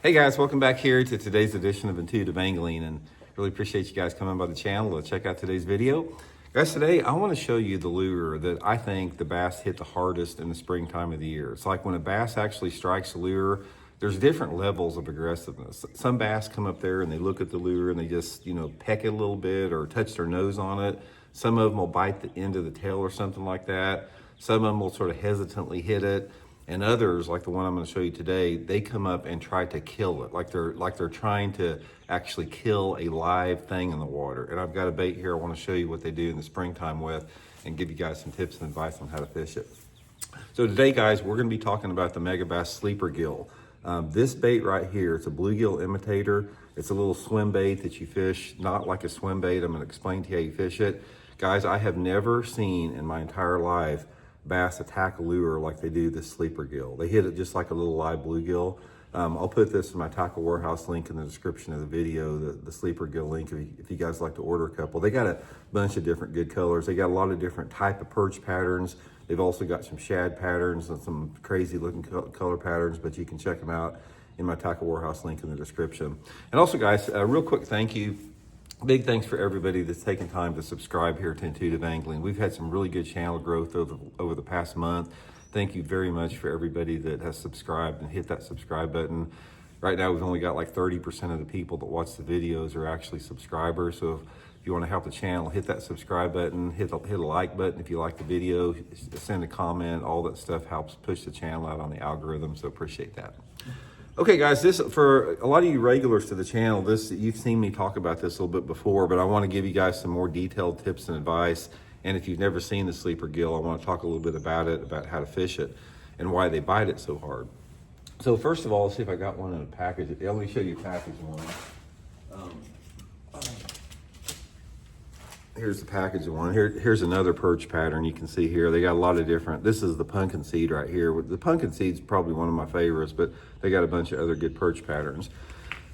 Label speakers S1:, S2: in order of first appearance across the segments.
S1: Hey guys, welcome back here to today's edition of Intuitive Angling, and really appreciate you guys coming by the channel to check out today's video. Guys, today I want to show you the lure that I think the bass hit the hardest in the springtime of the year. It's like when a bass actually strikes a lure, there's different levels of aggressiveness. Some bass come up there and they look at the lure and they just, peck it a little bit or touch their nose on it. Some of them will bite the end of the tail or something like that. Some of them will sort of hesitantly hit it. And others, like the one I'm going to show you today, they come up and try to kill it, like they're trying to actually kill a live thing in the water. And I've got a bait here I want to show you what they do in the springtime with and give you guys some tips and advice on how to fish it. So today, guys, we're going to be talking about the Megabass sleeper gill. This bait right here, it's a bluegill imitator. It's a little swim bait that you fish, not like a swim bait. I'm going to explain to you how you fish it. Guys, I have never seen in my entire life bass attack a lure like they do this sleeper gill. They hit it just like a little live bluegill. I'll put this in my tackle warehouse link in the description of the video, the sleeper gill link, if you guys like to order a couple. They got a bunch of different good colors. They got a lot of different type of perch patterns. They've also got some shad patterns and some crazy looking color patterns, but you can check them out in my tackle warehouse link in the description. And also, guys, a real quick thank you. Big thanks for everybody that's taken time to subscribe here to Intuitive Angling. We've had some really good channel growth over the past month. Thank you very much for everybody that has subscribed and hit that subscribe button. Right now, we've only got like 30% of the people that watch the videos are actually subscribers. So if you want to help the channel, hit that subscribe button, hit a like button if you like the video, send a comment. All that stuff helps push the channel out on the algorithm, so appreciate that. Okay, guys, this for a lot of you regulars to the channel, you've seen me talk about this a little bit before, but I want to give you guys some more detailed tips and advice. And if you've never seen the sleeper gill, I want to talk a little bit about it, about how to fish it and why they bite it so hard. So first of all, let's see if I got one in a package. Let me show you a package one. Here's the package one. Here's another perch pattern you can see here. They got a lot of different, this is the pumpkin seed right here. The pumpkin seed's probably one of my favorites, but they got a bunch of other good perch patterns.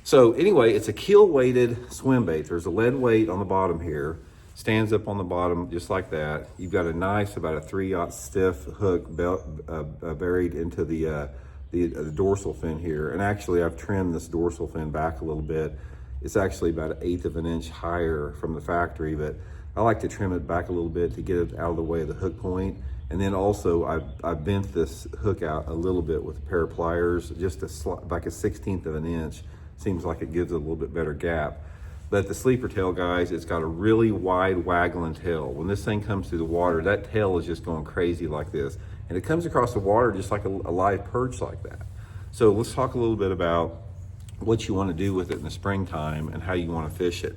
S1: So anyway, it's a keel weighted swim bait. There's a lead weight on the bottom here, stands up on the bottom just like that. You've got a nice, about a 3/0 stiff hook buried into the dorsal fin here. And actually I've trimmed this dorsal fin back a little bit. It's actually about 1/8 of an inch higher from the factory, but I like to trim it back a little bit to get it out of the way of the hook point. And then also I bent this hook out a little bit with a pair of pliers, just like a 1/16 of an inch. Seems like it gives it a little bit better gap. But the sleeper tail, guys, it's got a really wide waggling tail. When this thing comes through the water, that tail is just going crazy like this. And it comes across the water just like a live perch like that. So let's talk a little bit about what you want to do with it in the springtime and how you want to fish it.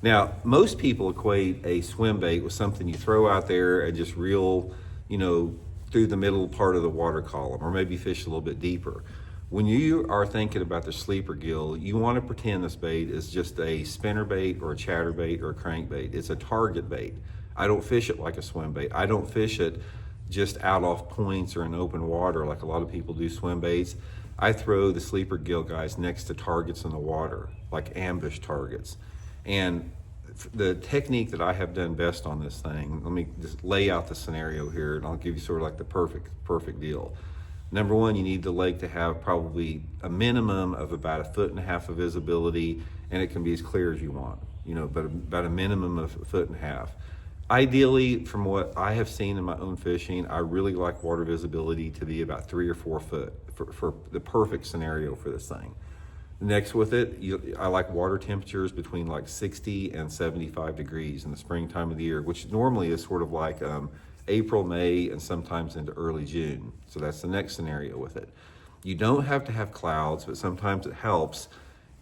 S1: Now, most people equate a swim bait with something you throw out there and just reel, through the middle part of the water column, or maybe fish a little bit deeper. When you are thinking about the sleeper gill, you want to pretend this bait is just a spinner bait or a chatter bait or a crankbait. It's a target bait. I don't fish it like a swim bait. I don't fish it just out off points or in open water like a lot of people do swim baits. I throw the sleeper gill, guys, next to targets in the water, like ambush targets. And the technique that I have done best on this thing, let me just lay out the scenario here and I'll give you sort of like the perfect deal. Number one, you need the lake to have probably a minimum of about 1.5 feet of visibility, and it can be as clear as you want, but about a minimum of 1.5 feet. Ideally, from what I have seen in my own fishing, I really like water visibility to be about 3 or 4 foot for the perfect scenario for this thing. Next with it, I like water temperatures between like 60 and 75 degrees in the springtime of the year, which normally is sort of like April, May, and sometimes into early June. So that's the next scenario with it. You don't have to have clouds, but sometimes it helps.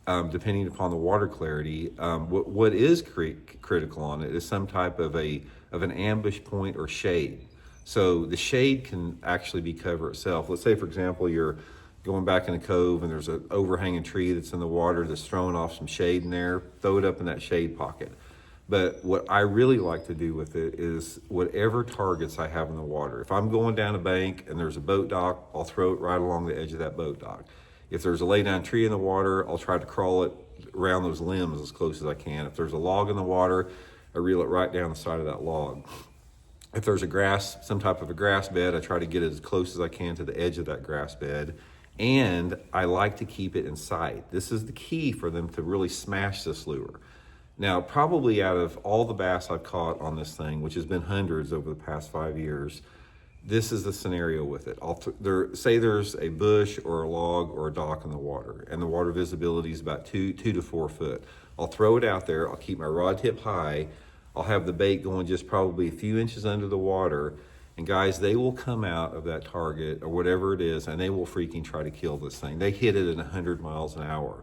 S1: Depending upon the water clarity. What is critical on it is some type of an ambush point or shade. So the shade can actually be cover itself. Let's say, for example, you're going back in a cove and there's an overhanging tree that's in the water that's throwing off some shade in there, throw it up in that shade pocket. But what I really like to do with it is whatever targets I have in the water. If I'm going down a bank and there's a boat dock, I'll throw it right along the edge of that boat dock. If there's a lay down tree in the water, I'll try to crawl it around those limbs as close as I can. If there's a log in the water, I reel it right down the side of that log. If there's some type of a grass bed, I try to get it as close as I can to the edge of that grass bed. And I like to keep it in sight. This is the key for them to really smash this lure. Now, probably out of all the bass I've caught on this thing, which has been hundreds over the past 5 years, this is the scenario with it. Say there's a bush or a log or a dock in the water, and the water visibility is about 2 to 4 foot. I'll throw it out there. I'll keep my rod tip high. I'll have the bait going just probably a few inches under the water. And guys, they will come out of that target or whatever it is, and they will freaking try to kill this thing. They hit it at 100 miles an hour.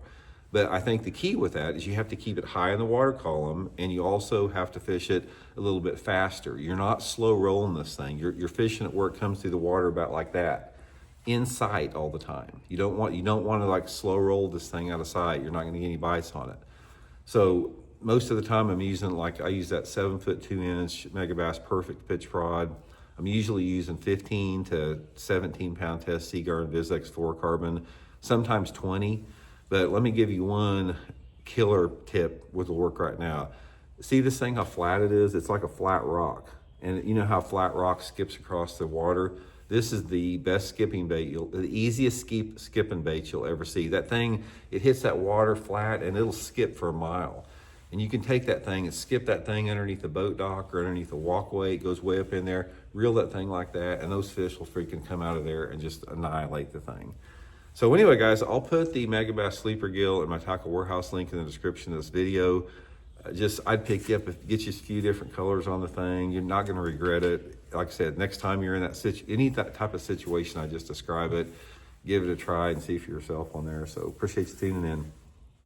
S1: But I think the key with that is you have to keep it high in the water column, and you also have to fish it a little bit faster. You're not slow rolling this thing. You're fishing it where it comes through the water about like that, in sight all the time. You don't want to like slow roll this thing out of sight. You're not going to get any bites on it. So most of the time I use that 7 foot 2 inch Megabass Perfect pitch rod. I'm usually using 15 to 17 pound test Seaguar and Vizex fluorocarbon, sometimes 20. But let me give you one killer tip with the work right now. See this thing, how flat it is? It's like a flat rock. And you know how flat rock skips across the water? This is the best skipping bait, the easiest skipping bait you'll ever see. That thing, it hits that water flat and it'll skip for a mile. And you can take that thing and skip that thing underneath the boat dock or underneath the walkway. It goes way up in there, reel that thing like that, and those fish will freaking come out of there and just annihilate the thing. So anyway, guys, I'll put the Megabass Sleeper Gill and my Tackle Warehouse link in the description of this video. I'd pick you up, get you a few different colors on the thing. You're not going to regret it. Like I said, next time you're in that type of situation I just described it, give it a try and see for yourself on there. So appreciate you tuning in.